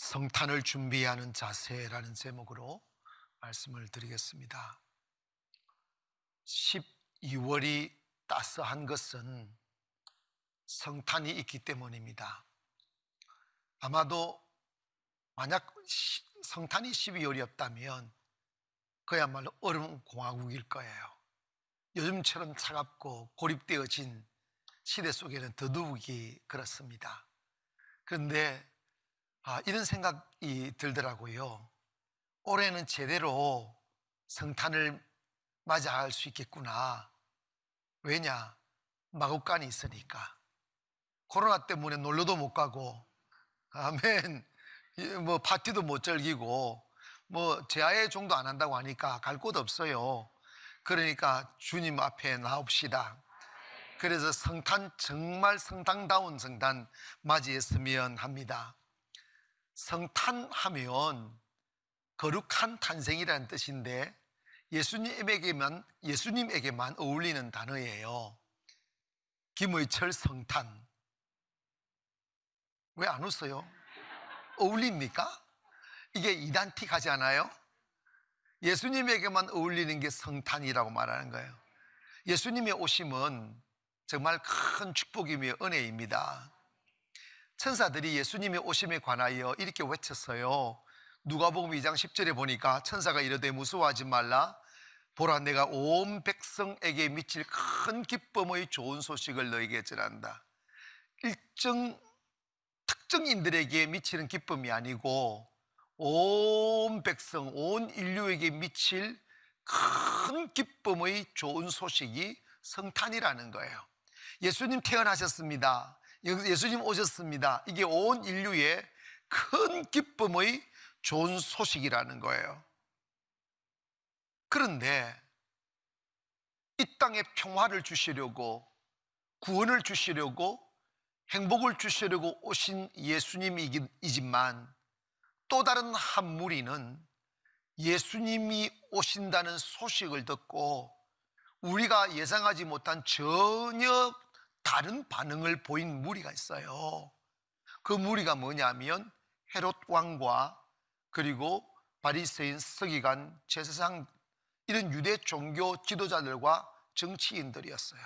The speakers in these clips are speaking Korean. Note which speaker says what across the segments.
Speaker 1: 성탄을 준비하는 자세라는 제목으로 말씀을 드리겠습니다. 12월이 따스한 것은 성탄이 있기 때문입니다. 아마도 만약 성탄이 12월이었다면 그야말로 얼음공화국일 거예요. 요즘처럼 차갑고 고립되어진 시대 속에는 더더욱이 그렇습니다. 그런데 이런 생각이 들더라고요. 올해는 제대로 성탄을 맞이할 수 있겠구나. 왜냐? 마국간이 있으니까. 코로나 때문에 놀러도 못 가고, 아멘, 파티도 못 즐기고, 제아의 종도 안 한다고 하니까 갈 곳 없어요. 그러니까 주님 앞에 나옵시다. 그래서 성탄, 정말 성탄다운 성탄 맞이했으면 합니다. 성탄하면 거룩한 탄생이라는 뜻인데 예수님에게만 어울리는 단어예요. 김의철 성탄. 왜 안 웃어요? 어울립니까? 이게 이단틱하지 않아요? 예수님에게만 어울리는 게 성탄이라고 말하는 거예요. 예수님의 오심은 정말 큰 축복이며 은혜입니다. 천사들이 예수님의 오심에 관하여 이렇게 외쳤어요. 누가복음 2장 10절에 보니까 천사가 이르되 무서워하지 말라. 보라, 내가 온 백성에게 미칠 큰 기쁨의 좋은 소식을 너에게 전한다. 특정인들에게 미치는 기쁨이 아니고 온 백성, 온 인류에게 미칠 큰 기쁨의 좋은 소식이 성탄이라는 거예요. 예수님 태어나셨습니다. 예수님 오셨습니다. 이게 온 인류의 큰 기쁨의 좋은 소식이라는 거예요. 그런데 이 땅에 평화를 주시려고, 구원을 주시려고, 행복을 주시려고 오신 예수님이지만 또 다른 한 무리는 예수님이 오신다는 소식을 듣고 우리가 예상하지 못한 전혀 다른 반응을 보인 무리가 있어요. 그 무리가 뭐냐면 헤롯 왕과 그리고 바리새인, 서기관, 제사장, 이런 유대 종교 지도자들과 정치인들이었어요.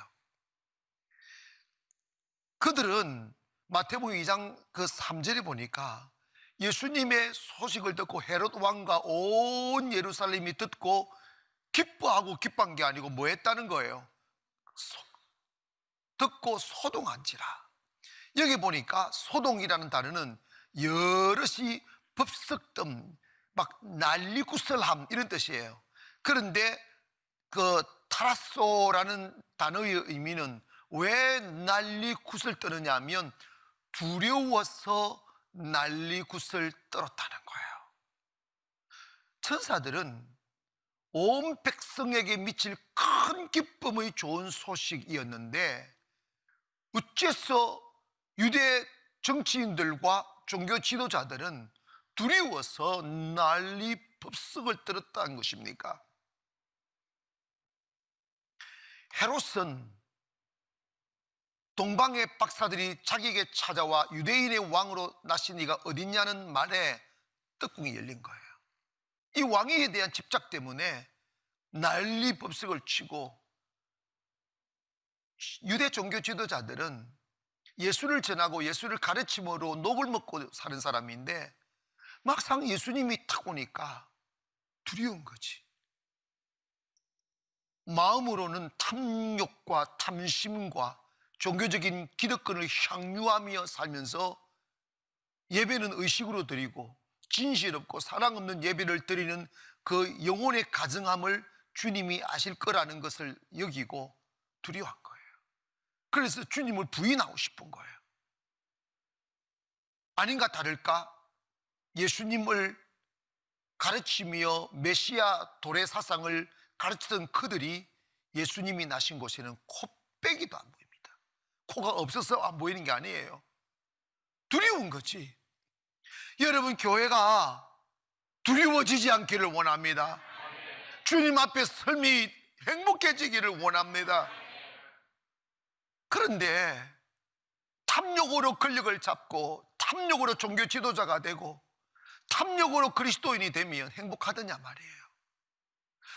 Speaker 1: 그들은 마태복음 2장 3절에 보니까 예수님의 소식을 듣고 헤롯 왕과 온 예루살렘이 듣고 기뻐하고 기뻐한 게 아니고 뭐 했다는 거예요? 듣고 소동한지라. 여기 보니까 소동이라는 단어는 여럿이 법석뜸, 막 난리구설함, 이런 뜻이에요. 그런데 그 타라소라는 단어의 의미는 왜 난리굿을 떠느냐 하면 두려워서 난리굿을 떨었다는 거예요. 천사들은 온 백성에게 미칠 큰 기쁨의 좋은 소식이었는데 어째서 유대 정치인들과 종교 지도자들은 두려워서 난리 법석을 떨었다는 것입니까? 헤롯은 동방의 박사들이 자기에게 찾아와 유대인의 왕으로 나신 이가 어딨냐는 말에 떡궁이 열린 거예요. 이 왕위에 대한 집착 때문에 난리 법석을 치고, 유대 종교 지도자들은 예수를 전하고 예수를 가르침으로 녹을 먹고 사는 사람인데 막상 예수님이 탁 오니까 두려운 거지. 마음으로는 탐욕과 탐심과 종교적인 기득권을 향유하며 살면서 예배는 의식으로 드리고 진실 없고 사랑 없는 예배를 드리는 그 영혼의 가증함을 주님이 아실 거라는 것을 여기고 두려워한 거예요. 그래서 주님을 부인하고 싶은 거예요. 아닌가 다를까 예수님을 가르치며 메시아 도래 사상을 가르치던 그들이 예수님이 나신 곳에는 코빼기도 안 보입니다. 코가 없어서 안 보이는 게 아니에요. 두려운 거지. 여러분, 교회가 두려워지지 않기를 원합니다. 주님 앞에 삶이 행복해지기를 원합니다. 그런데 탐욕으로 권력을 잡고 탐욕으로 종교 지도자가 되고 탐욕으로 그리스도인이 되면 행복하더냐 말이에요.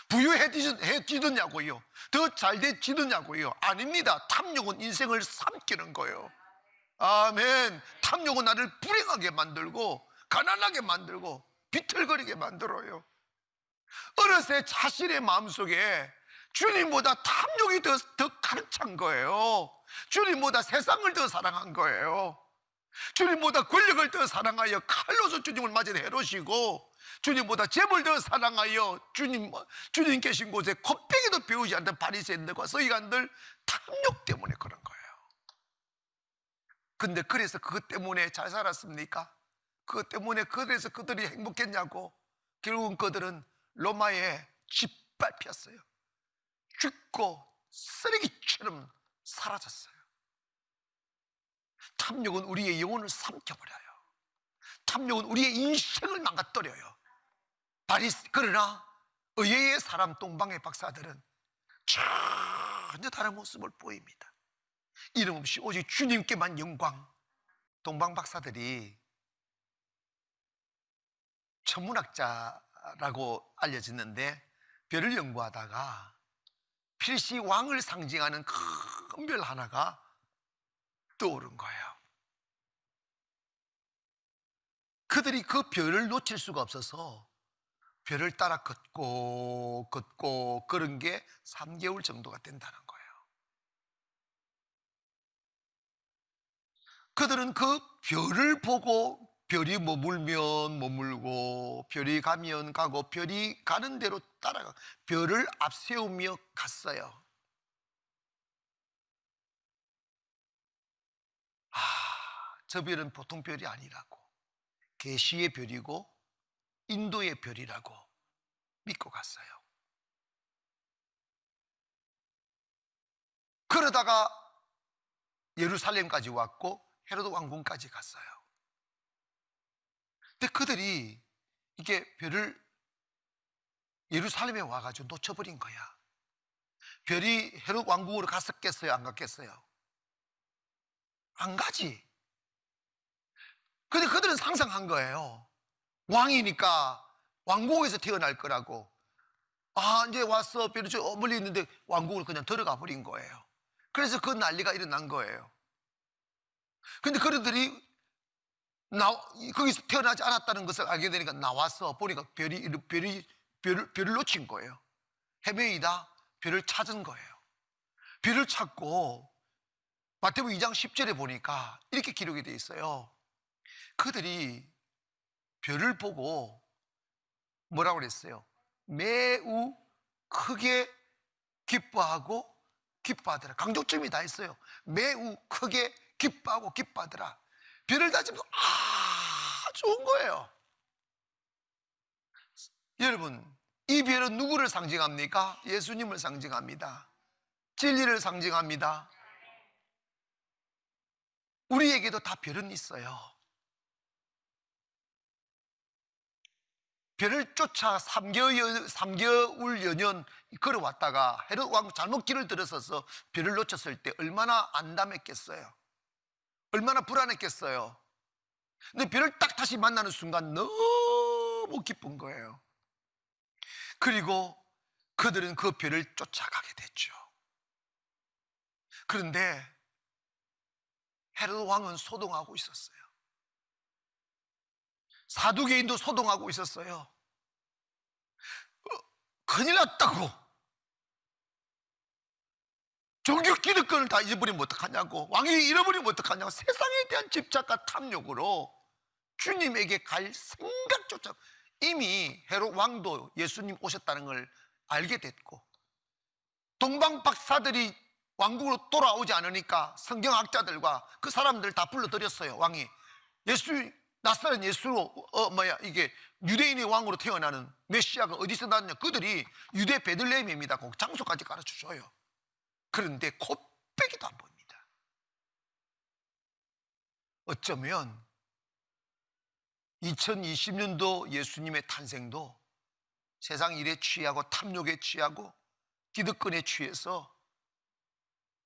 Speaker 1: 부유해지느냐고요? 더 잘돼지느냐고요? 아닙니다. 탐욕은 인생을 삼키는 거예요. 아멘. 탐욕은 나를 불행하게 만들고 가난하게 만들고 비틀거리게 만들어요. 어느새 자신의 마음속에 주님보다 탐욕이 더 가득 찬 거예요. 주님보다 세상을 더 사랑한 거예요. 주님보다 권력을 더 사랑하여 칼로서 주님을 맞은 헤롯이고, 주님보다 재물 더 사랑하여 주님 계신 곳에 곱빼기도 배우지 않던 바리새인들과 서기관들, 탐욕 때문에 그런 거예요. 근데 그래서 그것 때문에 잘 살았습니까? 그것 때문에 그래서 그들이 행복했냐고? 결국은 그들은 로마에 짓밟혔어요. 죽고 쓰레기처럼 사라졌어요. 탐욕은 우리의 영혼을 삼켜버려요. 탐욕은 우리의 인생을 망가뜨려요. 그러나 의외의 사람, 동방의 박사들은 전혀 다른 모습을 보입니다. 이름 없이 오직 주님께만 영광. 동방 박사들이 천문학자라고 알려졌는데, 별을 연구하다가 필시 왕을 상징하는 큰 별 하나가 떠오른 거예요. 그들이 그 별을 놓칠 수가 없어서 별을 따라 걷고 그런 게 3개월 정도가 된다는 거예요. 그들은 그 별을 보고 별이 머물면 머물고 별이 가면 가고 별이 가는 대로 따라가 별을 앞세우며 갔어요. 저 별은 보통 별이 아니라고, 계시의 별이고 인도의 별이라고 믿고 갔어요. 그러다가 예루살렘까지 왔고 헤로드 왕궁까지 갔어요. 근데 그들이 이게 별을 예루살렘에 와가지고 놓쳐버린 거야. 별이 헤로드 왕궁으로 갔었겠어요? 안 갔겠어요? 안 가지. 근데 그들은 상상한 거예요. 왕이니까 왕궁에서 태어날 거라고. 이제 왔어. 별이 저 멀리 있는데 왕궁으로 그냥 들어가 버린 거예요. 그래서 그 난리가 일어난 거예요. 근데 그들이 거기서 태어나지 않았다는 것을 알게 되니까 나와서 보니까 별을 놓친 거예요. 헤매이다 별을 찾은 거예요. 별을 찾고 마태복음 2장 10절에 보니까 이렇게 기록이 되어 있어요. 그들이 별을 보고 뭐라고 그랬어요? 매우 크게 기뻐하고 기뻐하더라. 강조점이 다 있어요. 매우 크게 기뻐하고 기뻐하더라. 별을 다지면 좋은 거예요. 여러분, 이 별은 누구를 상징합니까? 예수님을 상징합니다. 진리를 상징합니다. 우리에게도 다 별은 있어요. 별을 쫓아 3개월 여년 걸어왔다가 헤롯 왕 잘못 길을 들어서서 별을 놓쳤을 때 얼마나 안담했겠어요? 얼마나 불안했겠어요? 근데 별을 딱 다시 만나는 순간 너무 기쁜 거예요. 그리고 그들은 그 별을 쫓아가게 됐죠. 그런데 헤롯 왕은 소동하고 있었어요. 사두개인도 소동하고 있었어요. 큰일 났다고. 종교 기득권을 다 잊어버리면 어떡하냐고, 왕이 잃어버리면 어떡하냐고, 세상에 대한 집착과 탐욕으로 주님에게 갈 생각조차, 이미 헤롯 왕도 예수님 오셨다는 걸 알게 됐고, 동방 박사들이 왕국으로 돌아오지 않으니까 성경학자들과 그 사람들 다 불러들였어요. 왕이 낯선 예수로 이게 유대인의 왕으로 태어나는 메시아가 어디서 나왔냐? 그들이 유대 베들레헴입니다. 그 장소까지 가르쳐줘요. 그런데 곱빼기도 안 보입니다. 어쩌면 2020년도 예수님의 탄생도 세상 일에 취하고 탐욕에 취하고 기득권에 취해서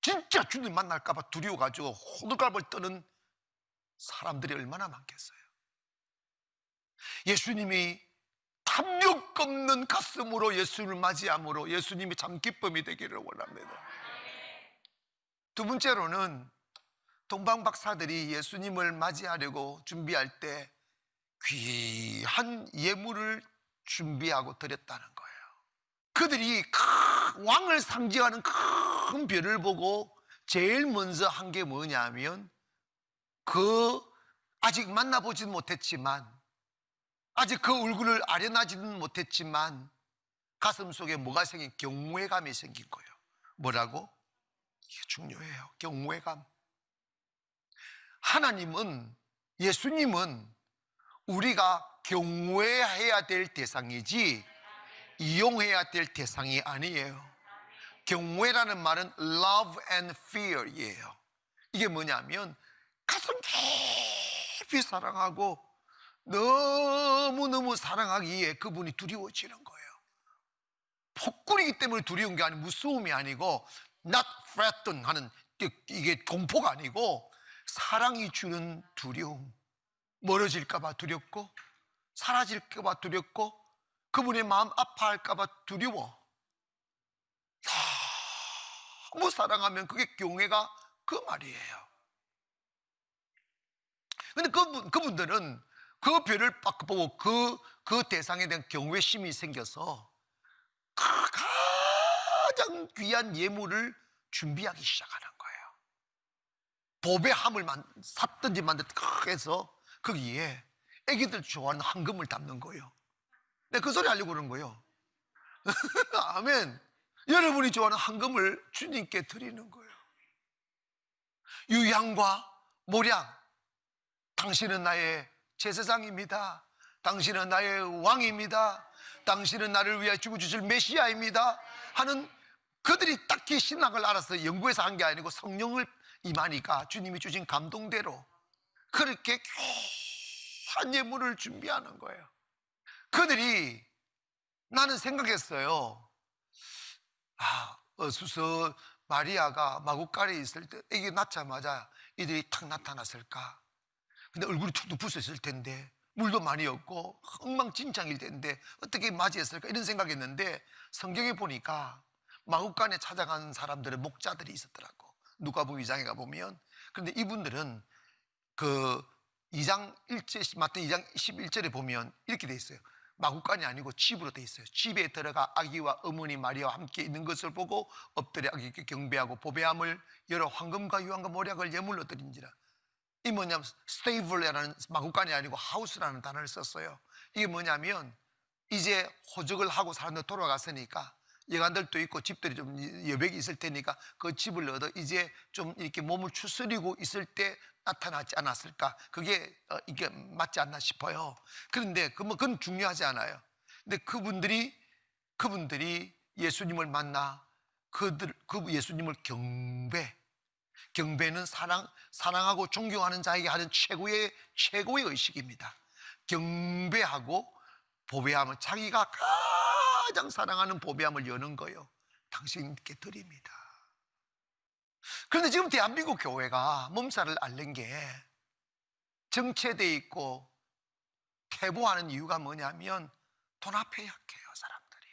Speaker 1: 진짜 주님 만날까 봐 두려워가지고 호들갑을 떠는 사람들이 얼마나 많겠어요. 예수님이 탐욕 없는 가슴으로 예수를 맞이함으로 예수님이 참 기쁨이 되기를 원합니다. 두 번째로는 동방박사들이 예수님을 맞이하려고 준비할 때 귀한 예물을 준비하고 드렸다는 거예요. 그들이 큰 왕을 상징하는 큰 별을 보고 제일 먼저 한 게 뭐냐면 아직 만나보지는 못했지만, 아직 그 얼굴을 아련하지는 못했지만 가슴 속에 뭐가 생긴? 경외감이 생긴 거예요. 뭐라고? 이게 중요해요. 경외감. 하나님은, 예수님은 우리가 경외해야 될 대상이지 이용해야 될 대상이 아니에요. 경외라는 말은 love and fear이에요. 이게 뭐냐면 가슴 깊이 사랑하고 너무너무 사랑하기에 그분이 두려워지는 거예요. 폭군이기 때문에 두려운 게 아니고, 무서움이 아니고, not threatened 하는, 이게 공포가 아니고 사랑이 주는 두려움. 멀어질까봐 두렵고, 사라질까봐 두렵고, 그분의 마음 아파할까봐 두려워. 너무 사랑하면 그게 경외가 그 말이에요. 근데 그분들은 그 별을 딱 보고 그 대상에 대한 경외심이 생겨서 가장 귀한 예물을 준비하기 시작하는 거예요. 보배함을 샀든지 만들든지 해서 거기에 애기들 좋아하는 황금을 담는 거예요. 내가 그 소리 하려고 그러는 거예요. 아멘. 여러분이 좋아하는 황금을 주님께 드리는 거예요. 유향과 모량, 당신은 나의 제사장입니다. 당신은 나의 왕입니다. 당신은 나를 위해 죽어주실 메시아입니다 하는, 그들이 딱히 신학을 알아서 연구해서 한 게 아니고 성령을 임하니까 주님이 주신 감동대로 그렇게 귀한 예물을 준비하는 거예요. 그들이, 나는 생각했어요. 어수서 마리아가 마구간에 있을 때 애기 낳자마자 이들이 탁 나타났을까? 근데 얼굴이 툭툭 부서있을 텐데, 물도 많이 없고 엉망진창일 텐데 어떻게 맞이했을까? 이런 생각했는데 성경에 보니까 마구간에 찾아가는 사람들의 목자들이 있었더라고. 누가복음 2장에 가보면. 그런데 이분들은 그 2장 1절, 마태복음 2장 11절에 보면 이렇게 돼 있어요. 마구간이 아니고 집으로 돼 있어요. 집에 들어가 아기와 어머니 마리아와 함께 있는 것을 보고 엎드려 아기께 경배하고 보배함을 여러 황금과 유황과 모략을 예물로 드린지라. 이 뭐냐면 스테이블이라는, 마구간이 아니고 하우스라는 단어를 썼어요. 이게 뭐냐면 이제 호적을 하고 사람들 돌아갔으니까 여관들도 있고 집들이 좀 여백이 있을 테니까 그 집을 얻어 이제 좀 이렇게 몸을 추스리고 있을 때 나타나지 않았을까? 그게 이게 맞지 않나 싶어요. 그런데 그건 중요하지 않아요. 근데 그분들이 예수님을 만나 그 예수님을 경배는 사랑하고 존경하는 자에게 하는 최고의 의식입니다. 경배하고 보배함을, 자기가 가장 사랑하는 보배함을 여는 거예요. 당신께 드립니다. 그런데 지금 대한민국 교회가 몸살을 앓는 게 정체되어 있고 퇴보하는 이유가 뭐냐면 돈 앞에 약해요, 사람들이.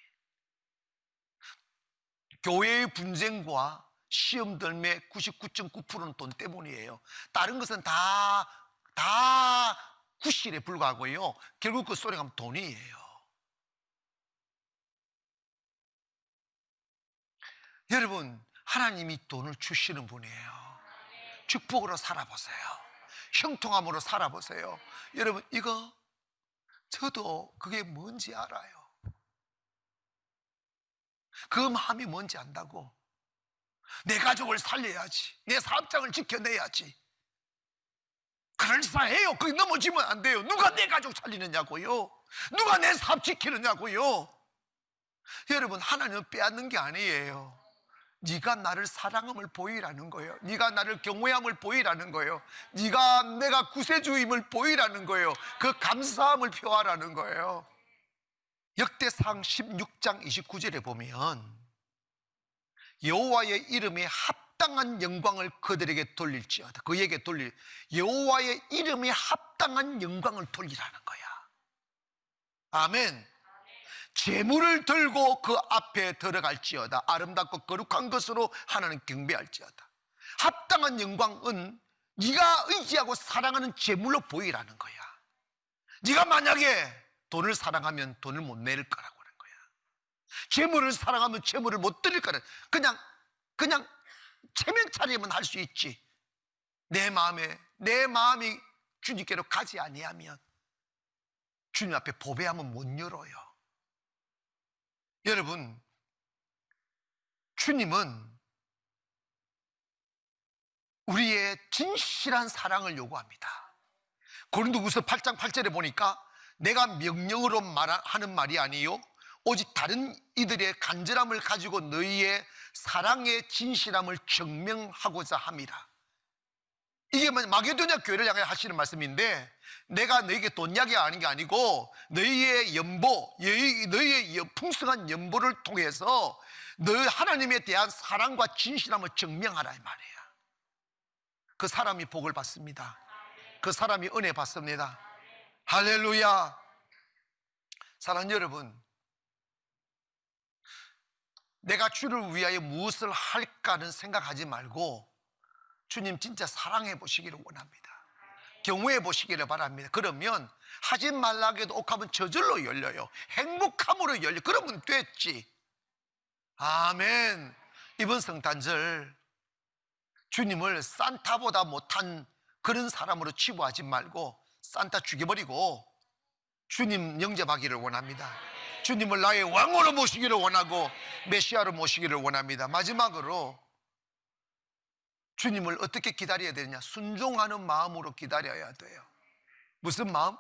Speaker 1: 교회의 분쟁과 시험 들매 99.9%는 돈 때문이에요. 다른 것은 다 구실에 불과하고요. 결국 그 소리가 돈이에요. 여러분, 하나님이 돈을 주시는 분이에요. 축복으로 살아보세요. 형통함으로 살아보세요. 여러분, 저도 그게 뭔지 알아요. 그 마음이 뭔지 안다고. 내 가족을 살려야지, 내 사업장을 지켜내야지. 그럴싸해요. 거기 넘어지면 안 돼요. 누가 내 가족 살리느냐고요? 누가 내 사업 지키느냐고요? 여러분, 하나님은 빼앗는 게 아니에요. 네가 나를 사랑함을 보이라는 거예요. 네가 나를 경외함을 보이라는 거예요. 내가 구세주임을 보이라는 거예요. 그 감사함을 표하라는 거예요. 역대상 16장 29절에 보면 여호와의 이름에 합당한 영광을 그들에게 돌릴지어다. 그에게 여호와의 이름에 합당한 영광을 돌리라는 거야. 아멘. 재물을 들고 그 앞에 들어갈지어다. 아름답고 거룩한 것으로 하나님 경배할지어다. 합당한 영광은 네가 의지하고 사랑하는 재물로 보이라는 거야. 네가 만약에 돈을 사랑하면 돈을 못 낼 거라고 하는 거야. 재물을 사랑하면 재물을 못 드릴 거라. 그냥 체면 차리면 할 수 있지. 내 마음이 주님께로 가지 아니하면 주님 앞에 보배함은 못 열어요. 여러분, 주님은 우리의 진실한 사랑을 요구합니다. 고린도후서 8장 8절에 보니까 내가 명령으로 하는 말이 아니요 오직 다른 이들의 간절함을 가지고 너희의 사랑의 진실함을 증명하고자 함이라. 이게 마게도냐 교회를 향해 하시는 말씀인데, 내가 너희에게 돈 이야기하는 게 아니고 너희의 연보, 너희의 풍성한 연보를 통해서 너희 하나님에 대한 사랑과 진실함을 증명하라 이 말이에요. 그 사람이 복을 받습니다. 그 사람이 은혜 받습니다. 할렐루야. 사랑하는 여러분, 내가 주를 위하여 무엇을 할까는 생각하지 말고 주님 진짜 사랑해 보시기를 원합니다. 경외해 보시기를 바랍니다. 그러면 하지 말라고 해도 옥합은 저절로 열려요. 행복함으로 열려. 그러면 됐지. 아멘. 이번 성탄절 주님을 산타보다 못한 그런 사람으로 치부하지 말고 산타 죽여버리고 주님 영접하기를 원합니다. 주님을 나의 왕으로 모시기를 원하고 메시아로 모시기를 원합니다. 마지막으로 주님을 어떻게 기다려야 되느냐? 순종하는 마음으로 기다려야 돼요. 무슨 마음?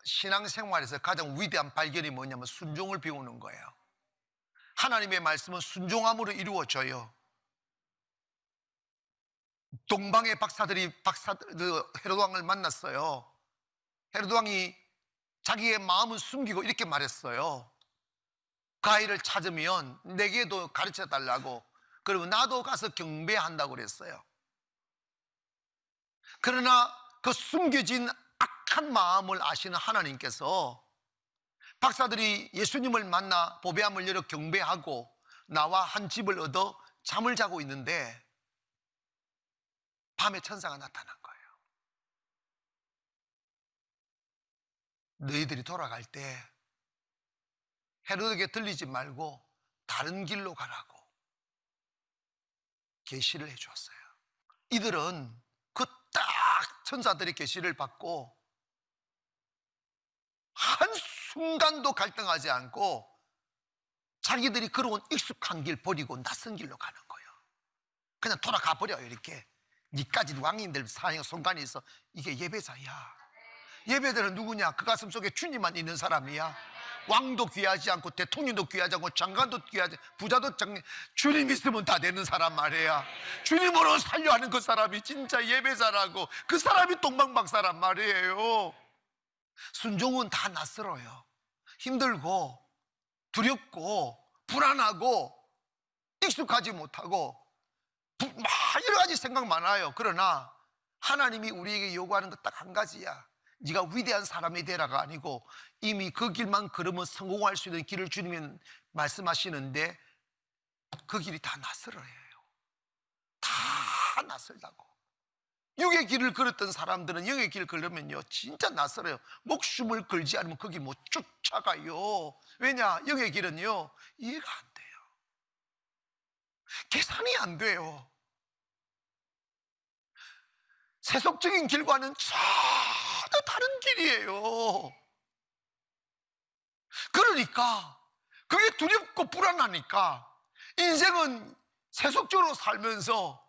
Speaker 1: 신앙생활에서 가장 위대한 발견이 뭐냐면 순종을 배우는 거예요. 하나님의 말씀은 순종함으로 이루어져요. 동방의 박사들이 헤로도 왕을 만났어요. 헤로도 왕이 자기의 마음을 숨기고 이렇게 말했어요. 그 아이를 찾으면 내게도 가르쳐 달라고, 그러면 나도 가서 경배한다고 그랬어요. 그러나 그 숨겨진 악한 마음을 아시는 하나님께서 박사들이 예수님을 만나 보배함을 열어 경배하고 나와 한 집을 얻어 잠을 자고 있는데 밤에 천사가 나타난 거예요. 너희들이 돌아갈 때 헤로드에게 들리지 말고 다른 길로 가라고 계시를 해주었어요. 이들은 그 딱 천사들의 계시를 받고 한순간도 갈등하지 않고 자기들이 걸어온 익숙한 길 버리고 낯선 길로 가는 거예요. 그냥 돌아가 버려요. 이렇게 니까지 왕인들 사형 손간이 있어. 이게 예배자야. 예배자는 누구냐? 그 가슴 속에 주님만 있는 사람이야. 왕도 귀하지 않고 대통령도 귀하지 않고 장관도 귀하지 않고 부자도 주님 있으면 다 되는 사람 말이야. 주님으로 살려 하는 그 사람이 진짜 예배자라고. 그 사람이 동방박사란 말이에요. 순종은 다 낯설어요. 힘들고 두렵고 불안하고 익숙하지 못하고 여러 가지 생각 많아요. 그러나 하나님이 우리에게 요구하는 것 딱 한 가지야. 네가 위대한 사람이 되라가 아니고 이미 그 길만 걸으면 성공할 수 있는 길을 주님이 말씀하시는데 그 길이 다 낯설어요. 다 낯설다고. 육의 길을 걸었던 사람들은 영의 길을 걸으면요 진짜 낯설어요. 목숨을 걸지 않으면 거기 못 쫓아가요. 왜냐? 영의 길은요 이해가 안 돼요. 계산이 안 돼요. 세속적인 길과는 전혀 다른 길이에요. 그러니까 그게 두렵고 불안하니까 인생은 세속적으로 살면서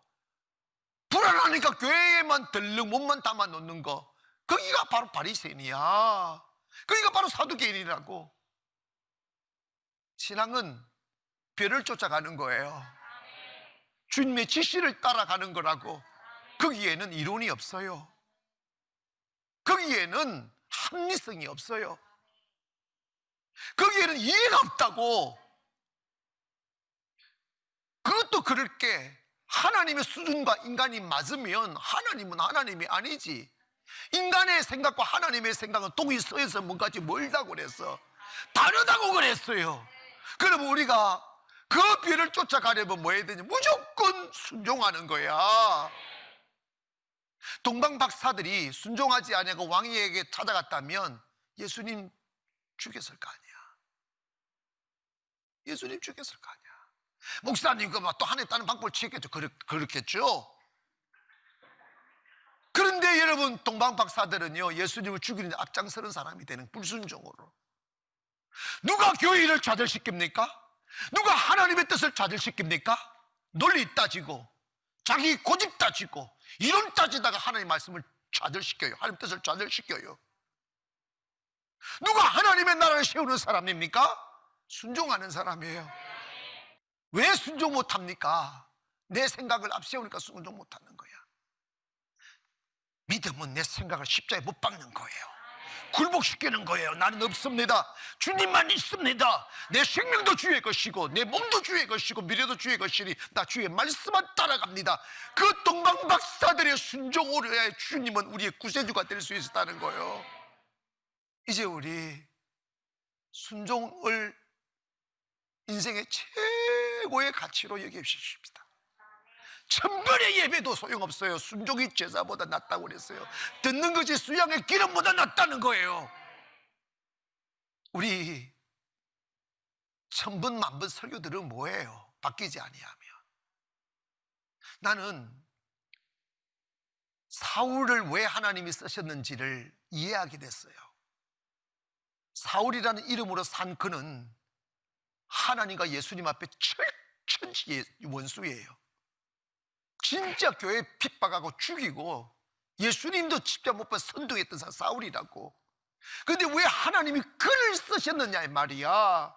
Speaker 1: 불안하니까 교회에만 들르 몸만 담아 놓는 거, 거기가 바로 바리새인이야. 거기가 바로 사두개인이라고. 신앙은 별을 쫓아가는 거예요. 주님의 지시를 따라가는 거라고. 거기에는 이론이 없어요. 거기에는 합리성이 없어요. 거기에는 이해가 없다고. 그것도 그럴 게 하나님의 수준과 인간이 맞으면 하나님은 하나님이 아니지. 인간의 생각과 하나님의 생각은 동이 서에서 뭔가지 멀다고 그랬어. 다르다고 그랬어요. 그럼 우리가 그 비를 쫓아가려면 뭐 해야 되냐? 무조건 순종하는 거야. 동방 박사들이 순종하지 아니하고 왕에게 찾아갔다면 예수님 죽였을 거 아니야. 예수님 죽였을 거 아니야. 목사님 또 하나님 다른 방법을 취했겠죠. 그렇겠죠. 그런데 여러분, 동방 박사들은요, 예수님을 죽이는 데 앞장서는 사람이 되는, 불순종으로. 누가 교회를 좌절시킵니까? 누가 하나님의 뜻을 좌절시킵니까? 논리 따지고 자기 고집 따지고 이론 따지다가 하나님 말씀을 좌절시켜요. 하나님 뜻을 좌절시켜요. 누가 하나님의 나라를 세우는 사람입니까? 순종하는 사람이에요. 왜 순종 못합니까? 내 생각을 앞세우니까 순종 못하는 거야. 믿음은 내 생각을 십자가에 못 박는 거예요. 굴복시키는 거예요. 나는 없습니다. 주님만 있습니다. 내 생명도 주의 것이고 내 몸도 주의 것이고 미래도 주의 것이니 나 주의 말씀만 따라갑니다. 그 동방 박사들의 순종으로 해야 주님은 우리의 구세주가 될 수 있었다는 거예요. 이제 우리 순종을 인생의 최고의 가치로 여기십시다. 천번의 예배도 소용없어요. 순종이 제사보다 낫다고 그랬어요. 듣는 것이 수양의 기름보다 낫다는 거예요. 우리 천번 만번 설교들은 뭐예요? 바뀌지 아니하면. 나는 사울을 왜 하나님이 쓰셨는지를 이해하게 됐어요. 사울이라는 이름으로 산 그는 하나님과 예수님 앞에 철천지의 원수예요. 진짜 교회 핍박하고 죽이고 예수님도 십자가 못 박아 선동했던 사람 사울이라고. 그런데 왜 하나님이 그를 쓰셨느냐 이 말이야.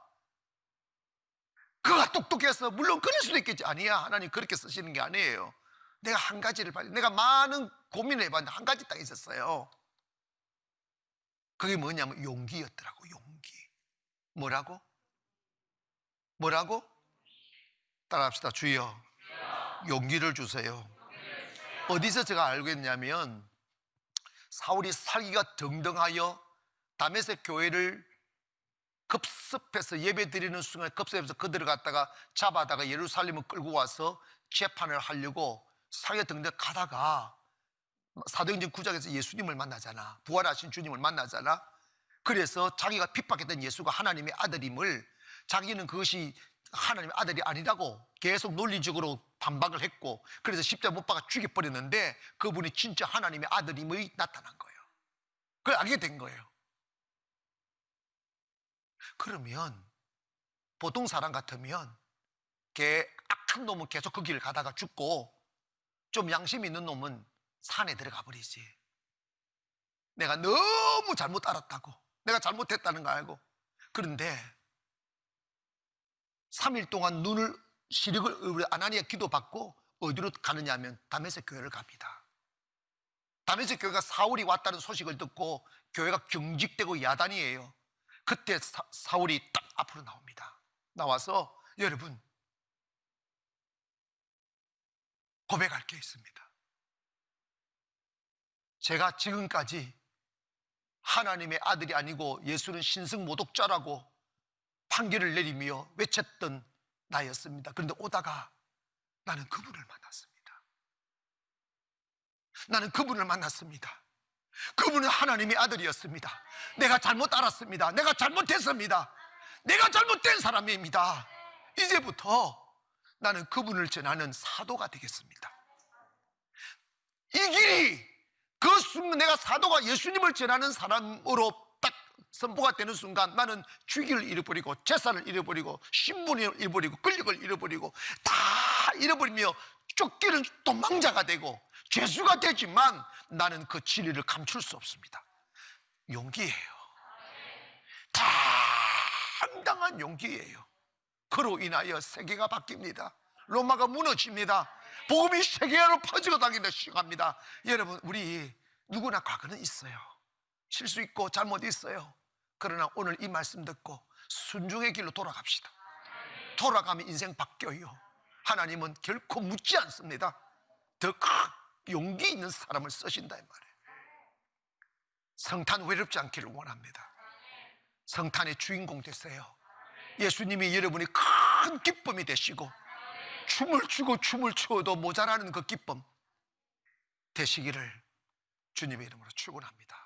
Speaker 1: 그가 똑똑해서 물론 그럴 수도 있겠지. 아니야, 하나님 그렇게 쓰시는 게 아니에요. 내가 한 가지를 내가 많은 고민을 해봤는데 한 가지 딱 있었어요. 그게 뭐냐면 용기였더라고. 용기. 뭐라고? 따라합시다. 주여 용기를 주세요. 어디서 제가 알겠냐면 사울이 살기가 등등하여 다메섹 교회를 급습해서 예배 드리는 순간에 급습해서 그들을 갖다가 잡아다가 예루살렘을 끌고 와서 재판을 하려고 살기가 등등 가다가 사도행전 9장에서 예수님을 만나잖아. 부활하신 주님을 만나잖아. 그래서 자기가 핍박했던 예수가 하나님의 아들임을, 자기는 그것이 하나님의 아들이 아니라고 계속 논리적으로 반박을 했고, 그래서 십자가 못 박아 죽여버렸는데 그분이 진짜 하나님의 아들임이 나타난 거예요. 그걸 알게 된 거예요. 그러면 보통 사람 같으면 악한 놈은 계속 그 길을 가다가 죽고, 좀 양심 있는 놈은 산에 들어가 버리지. 내가 너무 잘못 알았다고, 내가 잘못했다는 거 알고. 그런데 3일 동안 눈을 시력을 우리 아나니아 기도받고 어디로 가느냐 하면 다메섹 교회를 갑니다. 다메섹 교회가 사울이 왔다는 소식을 듣고 교회가 경직되고 야단이에요. 그때 사울이 딱 앞으로 나옵니다. 나와서 여러분 고백할 게 있습니다. 제가 지금까지 하나님의 아들이 아니고 예수는 신성 모독자라고 판결을 내리며 외쳤던 나였습니다. 그런데 오다가 나는 그분을 만났습니다. 나는 그분을 만났습니다. 그분은 하나님의 아들이었습니다. 내가 잘못 알았습니다. 내가 잘못했습니다. 내가 잘못된 사람입니다. 이제부터 나는 그분을 전하는 사도가 되겠습니다. 이 길이, 그 순간 내가 사도가 예수님을 전하는 사람으로 딱 선포가 되는 순간 나는 주기를 잃어버리고 재산을 잃어버리고 신분을 잃어버리고 권력을 잃어버리고 다 잃어버리며 쫓기는 도망자가 되고 죄수가 되지만 나는 그 진리를 감출 수 없습니다. 용기예요. 당당한 용기예요. 그로 인하여 세계가 바뀝니다. 로마가 무너집니다. 복음이 세계로 퍼지고 다니는 시간입니다. 여러분, 우리 누구나 과거는 있어요. 실수 있고 잘못 있어요. 그러나 오늘 이 말씀 듣고 순종의 길로 돌아갑시다. 돌아가면 인생 바뀌어요. 하나님은 결코 묻지 않습니다. 더 큰 용기 있는 사람을 쓰신다 이 말이에요. 성탄 외롭지 않기를 원합니다. 성탄의 주인공 되세요. 예수님이 여러분이 큰 기쁨이 되시고 춤을 추고 춤을 추어도 모자라는 그 기쁨 되시기를 주님의 이름으로 축원합니다.